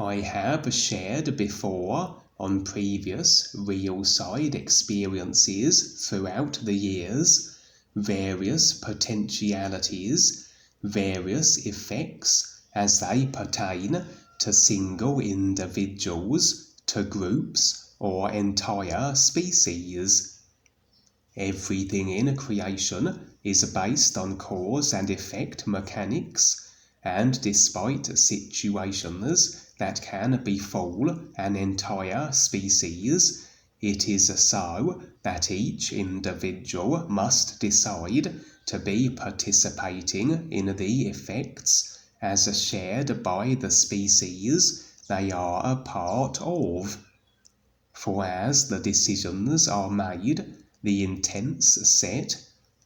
I have shared before on previous real side experiences throughout the years various potentialities, various effects as they pertain to single individuals, to groups, or entire species. Everything in creation is based on cause and effect mechanics, and despite situations that can befall an entire species, it is so that each individual must decide to be participating in the effects as shared by the species they are a part of. For as the decisions are made, the intents set,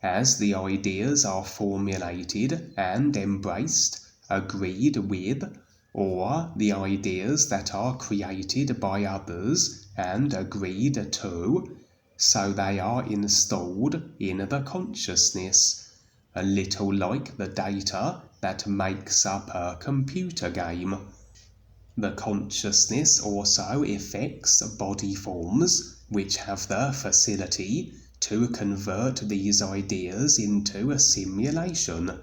as the ideas are formulated and embraced, agreed with, or the ideas that are created by others and agreed to, so they are installed in the consciousness, a little like the data that makes up a computer game. The consciousness also affects body forms which have the facility to convert these ideas into a simulation,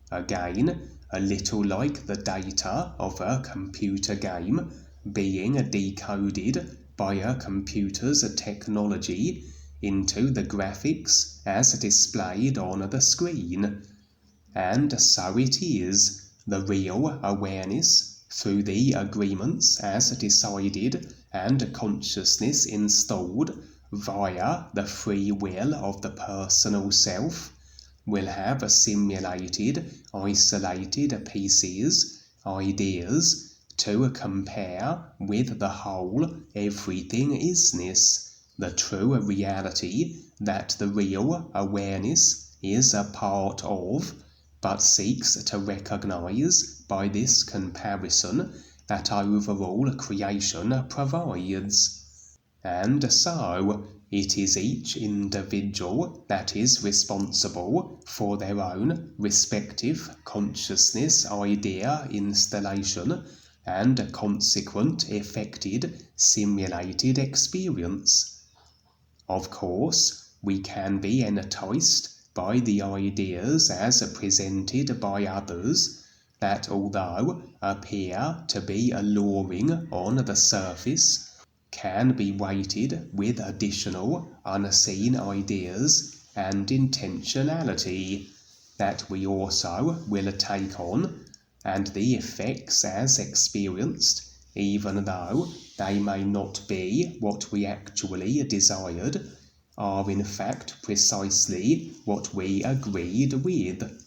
again a little like the data of a computer game being decoded by a computer's technology into the graphics as displayed on the screen. And so it is, the real awareness, through the agreements as decided and consciousness installed via the free will of the personal self, will have simulated, isolated pieces, ideas, to compare with the whole everything isness, the true reality that the real awareness is a part of, but seeks to recognize by this comparison that overall creation provides. And so, it is each individual that is responsible for their own respective consciousness idea installation and consequent affected simulated experience. Of course, we can be enticed by the ideas as presented by others that, although appear to be alluring on the surface, can be weighted with additional unseen ideas and intentionality that we also will take on, and the effects as experienced, even though they may not be what we actually desired, are in fact precisely what we agreed with.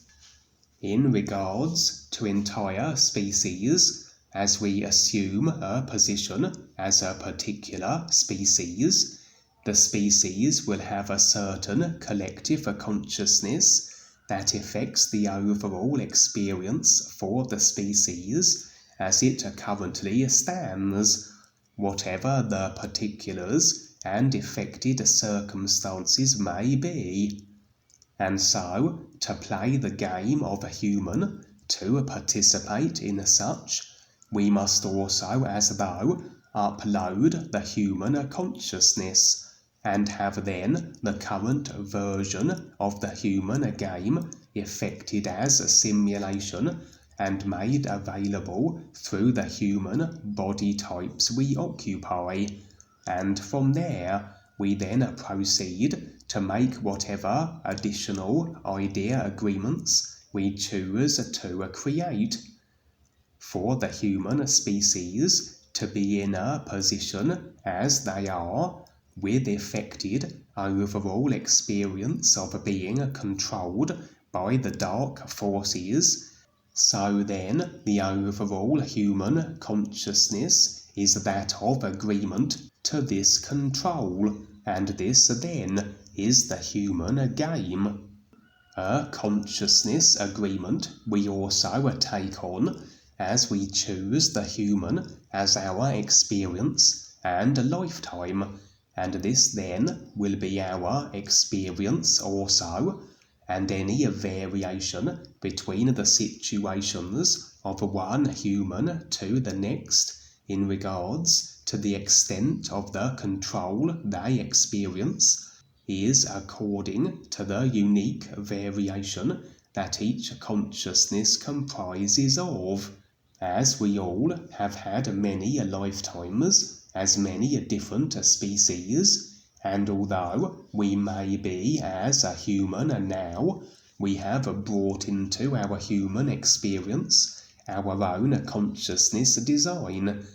In regards to entire species, as we assume a position as a particular species, the species will have a certain collective consciousness that affects the overall experience for the species as it currently stands, whatever the particulars and affected circumstances may be. And so, to play the game of a human, to participate in such, we must also as though upload the human consciousness, and have then the current version of the human game effected as a simulation and made available through the human body types we occupy, and from there we then proceed to make whatever additional idea agreements we choose to create. For the human species to be in a position as they are, with effected overall experience of being controlled by the dark forces, so then the overall human consciousness is that of agreement to this control, and this then is the human game. A consciousness agreement we also take on as we choose the human as our experience and lifetime, and this then will be our experience also, and any variation between the situations of one human to the next in regards to the extent of the control they experience is according to the unique variation that each consciousness comprises of. As we all have had many lifetimes as many different species, and although we may be as a human now, we have brought into our human experience our own consciousness design,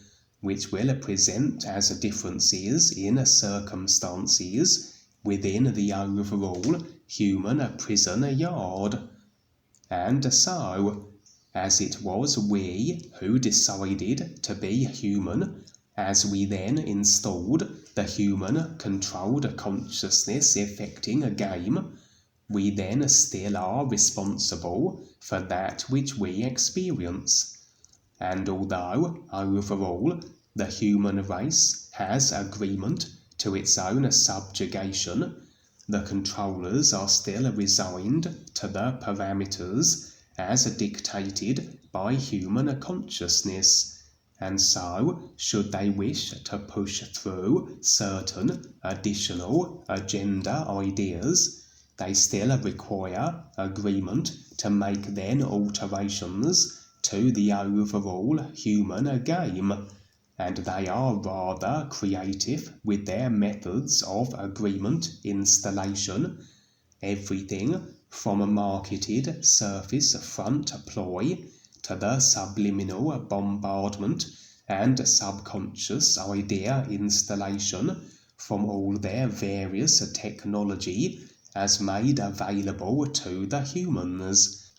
which will present as differences in circumstances within the overall human prison yard. And so, as it was we who decided to be human, as we then installed the human-controlled consciousness effecting a game, we then still are responsible for that which we experience. And although, overall, the human race has agreement to its own subjugation, the controllers are still resigned to the parameters as dictated by human consciousness, and so, should they wish to push through certain additional agenda ideas, they still require agreement to make then alterations to the overall human game, and they are rather creative with their methods of agreement installation. Everything from a marketed surface front ploy to the subliminal bombardment and subconscious idea installation from all their various technology as made available to the humans.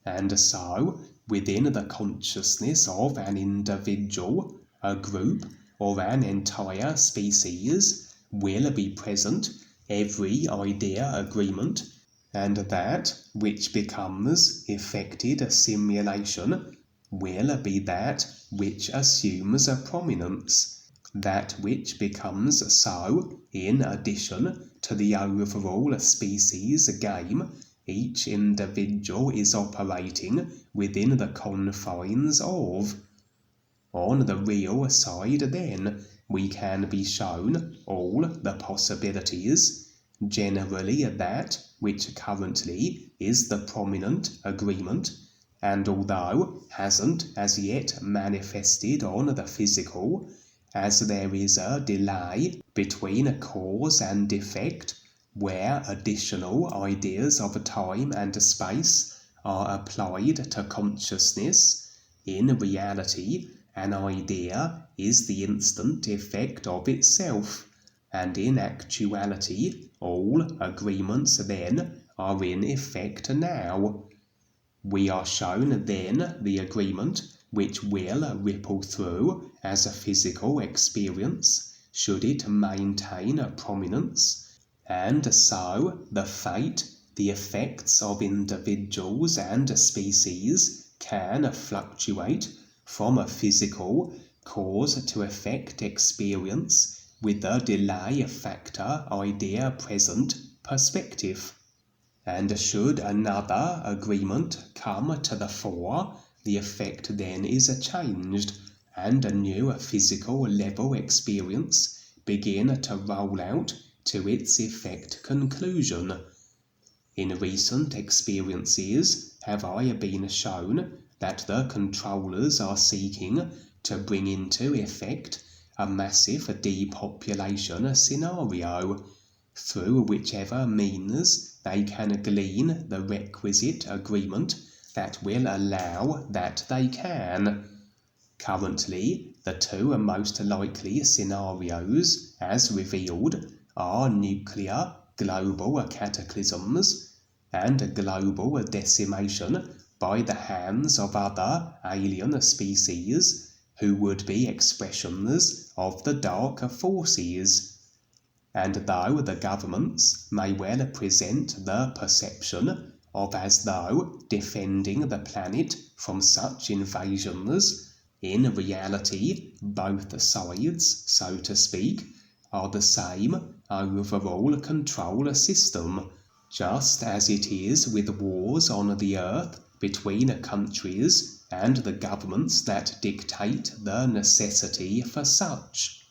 And so, within the consciousness of an individual, a group, or an entire species will be present every idea agreement, and that which becomes effected simulation will be that which assumes a prominence, that which becomes so in addition to the overall species game each individual is operating within the confines of. On the real side, then, we can be shown all the possibilities, generally that which currently is the prominent agreement, and although hasn't as yet manifested on the physical, as there is a delay between cause and effect, where additional ideas of time and space are applied to consciousness, in reality, an idea is the instant effect of itself, and in actuality all agreements then are in effect now. We are shown then the agreement which will ripple through as a physical experience, should it maintain a prominence, and so the fate, the effects of individuals and species can fluctuate from a physical cause to effect experience with the delay factor idea present perspective. And should another agreement come to the fore, the effect then is changed, and a new physical level experience begin to roll out to its effect conclusion. In recent experiences have I been shown that the controllers are seeking to bring into effect a massive depopulation scenario, through whichever means they can glean the requisite agreement that will allow that they can. Currently, the two most likely scenarios, as revealed, are nuclear global cataclysms and global decimation by the hands of other alien species who would be expressions of the darker forces. And though the governments may well present the perception of as though defending the planet from such invasions, in reality both sides, so to speak, are the same overall control system, just as it is with wars on the earth between countries and the governments that dictate the necessity for such.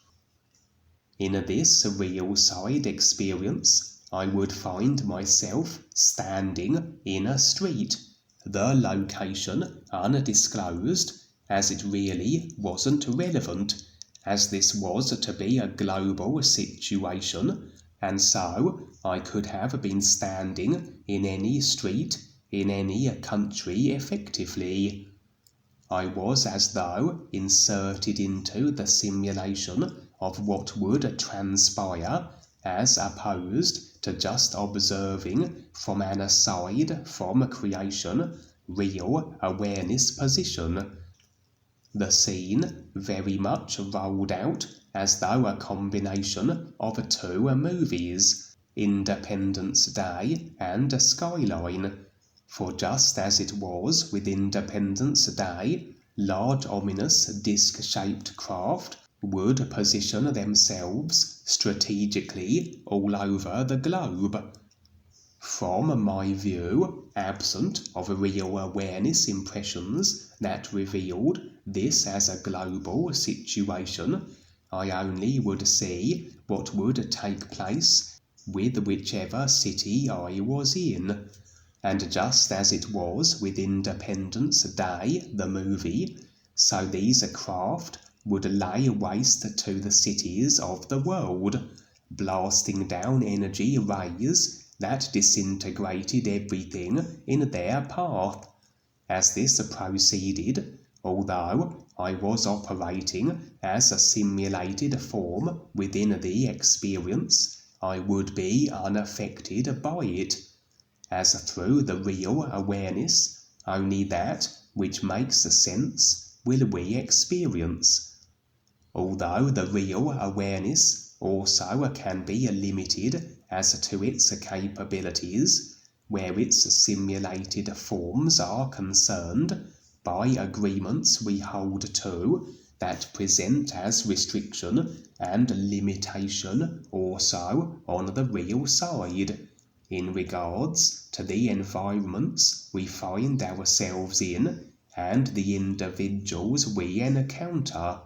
In this real side experience, I would find myself standing in a street, the location undisclosed, as it really wasn't relevant, as this was to be a global situation, and so I could have been standing in any street in any country effectively. I was as though inserted into the simulation of what would transpire, as opposed to just observing from an aside from creation, real awareness position. The scene very much rolled out as though a combination of two movies, Independence Day and Skyline. For just as it was with Independence Day, large ominous disc-shaped craft would position themselves strategically all over the globe. From my view, absent of real awareness impressions that revealed this as a global situation, I only would see what would take place with whichever city I was in. And just as it was with Independence Day, the movie, so these craft would lay waste to the cities of the world, blasting down energy rays that disintegrated everything in their path. As this proceeded, although I was operating as a simulated form within the experience, I would be unaffected by it, as through the real awareness, only that which makes sense will we experience. Although the real awareness also can be limited as to its capabilities, where its simulated forms are concerned, by agreements we hold to that present as restriction and limitation also on the real side, in regards to the environments we find ourselves in and the individuals we encounter.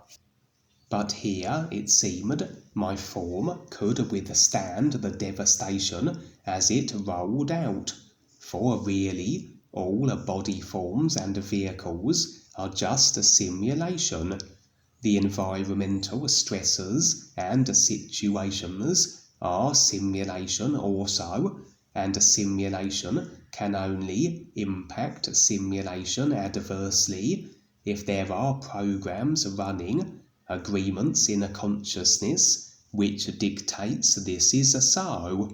But here, it seemed, my form could withstand the devastation as it rolled out, for really all body forms and vehicles are just a simulation. The environmental stresses and situations are simulation also, and simulation can only impact simulation adversely if there are programs running, agreements in a consciousness which dictates this is so.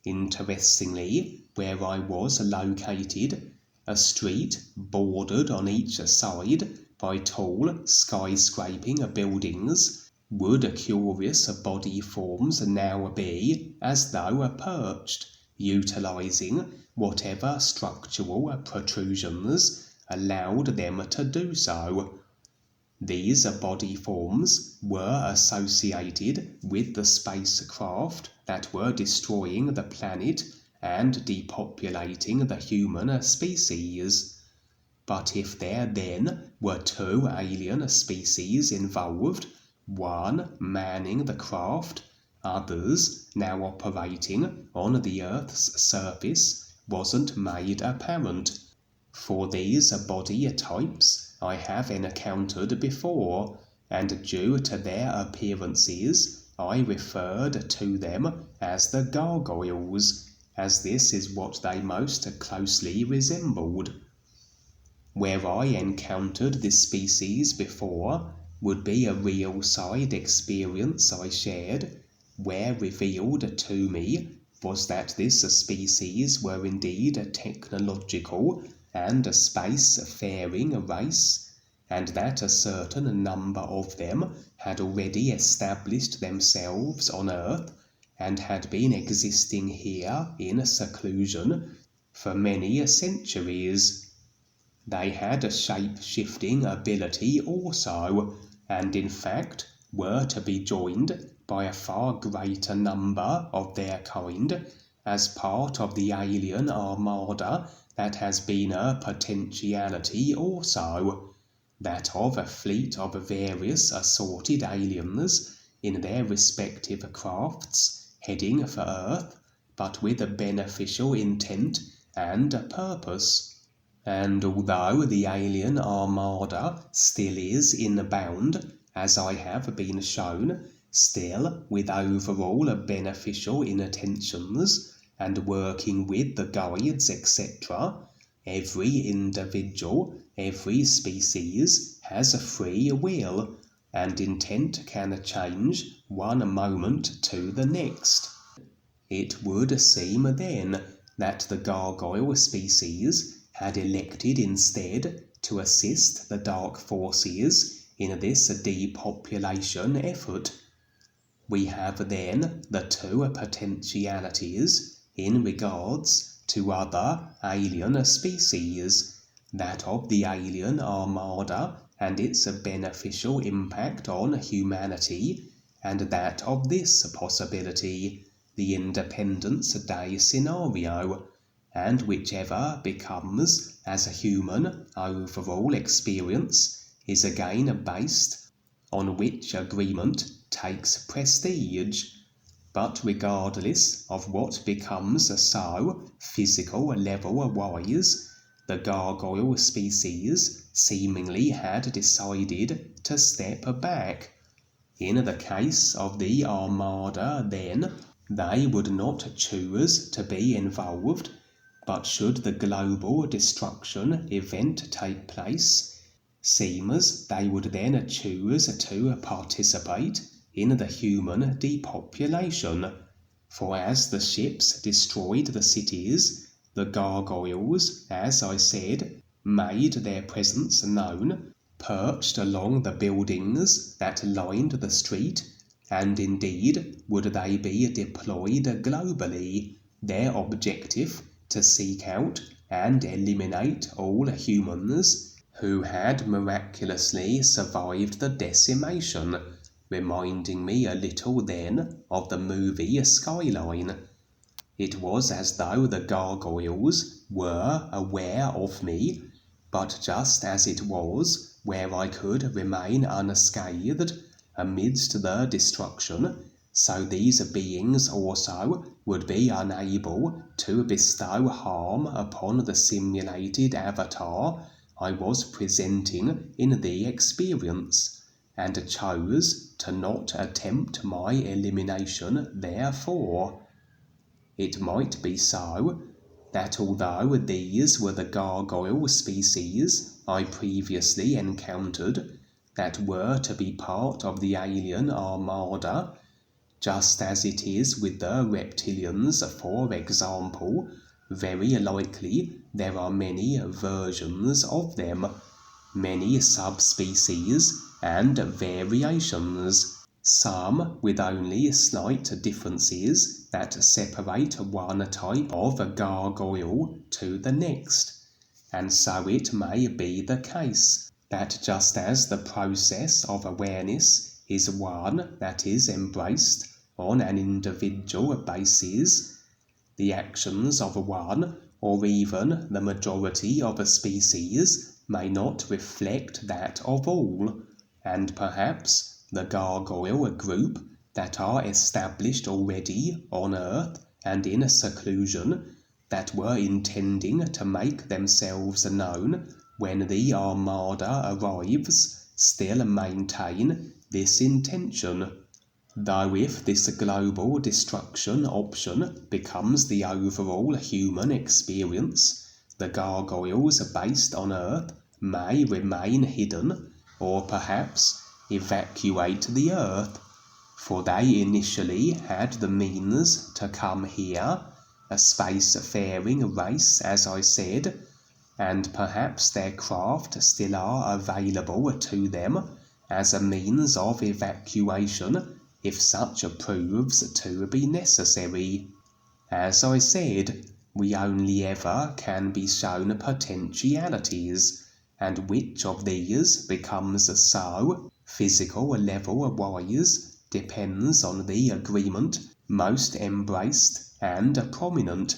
Interestingly, where I was located, a street bordered on each side by tall skyscraping buildings, would curious body forms now be as though perched, utilizing whatever structural protrusions allowed them to do so. These body forms were associated with the spacecraft that were destroying the planet and depopulating the human species. But if there then were two alien species involved, one manning the craft, others now operating on the Earth's surface, wasn't made apparent. For these body types I have encountered before, and due to their appearances I referred to them as the gargoyles, as this is what they most closely resembled. Where I encountered this species before would be a real side experience I shared, where revealed to me was that this species were indeed a technological and a space-faring race, and that a certain number of them had already established themselves on Earth and had been existing here in seclusion for many centuries. They had a shape-shifting ability also, and in fact were to be joined by a far greater number of their kind as part of the alien armada that has been a potentiality also, that of a fleet of various assorted aliens in their respective crafts, heading for Earth, but with a beneficial intent and a purpose. And although the alien armada still is inbound, as I have been shown, still with overall beneficial intentions, and working with the guides, etc., every individual, every species has a free will, and intent can change one moment to the next. It would seem then that the gargoyle species had elected instead to assist the dark forces in this depopulation effort. We have then the two potentialities in regards to other alien species, that of the alien armada and its beneficial impact on humanity, and that of this possibility, the Independence Day scenario, and whichever becomes as a human overall experience is again based on which agreement takes prestige. But regardless of what becomes so physical level-wise, the gargoyle species seemingly had decided to step back. In the case of the armada, then, they would not choose to be involved, but should the global destruction event take place, seems they would then choose to participate in the human depopulation. For as the ships destroyed the cities, the gargoyles, as I said, made their presence known, perched along the buildings that lined the street, and indeed would they be deployed globally, their objective to seek out and eliminate all humans who had miraculously survived the decimation, reminding me a little then of the movie Skyline. It was as though the gargoyles were aware of me, but just as it was where I could remain unscathed amidst the destruction, so these beings also would be unable to bestow harm upon the simulated avatar I was presenting in the experience, and chose to not attempt my elimination therefore. It might be so that although these were the gargoyle species I previously encountered that were to be part of the alien armada, just as it is with the reptilians, for example, very likely there are many versions of them, many subspecies and variations, some with only slight differences that separate one type of a gargoyle to the next. And so it may be the case that just as the process of awareness is one that is embraced on an individual basis, the actions of one or even the majority of a species may not reflect that of all, and perhaps the gargoyle group that are established already on Earth and in seclusion, that were intending to make themselves known when the armada arrives, still maintain this intention. Though if this global destruction option becomes the overall human experience, the gargoyles based on Earth may remain hidden, or perhaps evacuate the Earth, for they initially had the means to come here, a space-faring race as I said, and perhaps their craft still are available to them as a means of evacuation if such proves to be necessary. As I said, we only ever can be shown potentialities, and which of these becomes so, physical level-wise, depends on the agreement most embraced and prominent.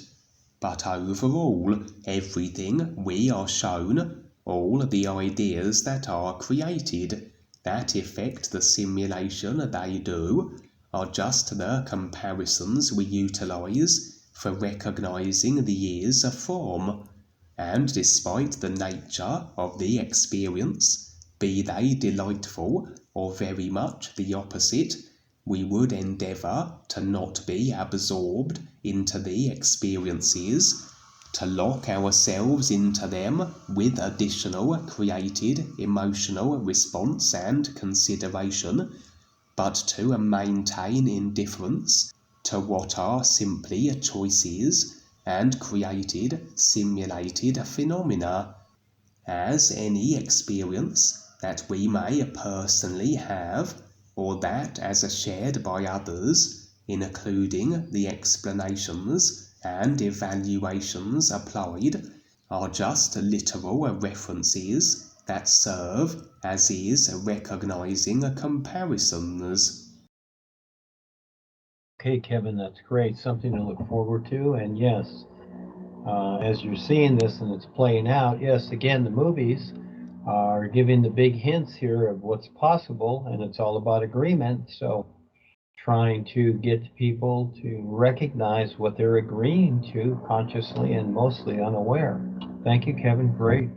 but overall, everything we are shown, all the ideas that are created, that affect the simulation they do, are just the comparisons we utilize for recognizing the years of form. And despite the nature of the experience, be they delightful or very much the opposite, we would endeavour to not be absorbed into the experiences, to lock ourselves into them with additional created emotional response and consideration, but to maintain indifference to what are simply choices and created, simulated phenomena, as any experience that we may personally have, or that as shared by others, including the explanations and evaluations applied, are just literal references that serve as is recognizing comparisons. Okay, Kevin, that's great. Something to look forward to. And yes, as you're seeing this and it's playing out, yes, again, the movies are giving the big hints here of what's possible, and it's all about agreement. So trying to get people to recognize what they're agreeing to consciously and mostly unaware. Thank you, Kevin. Great.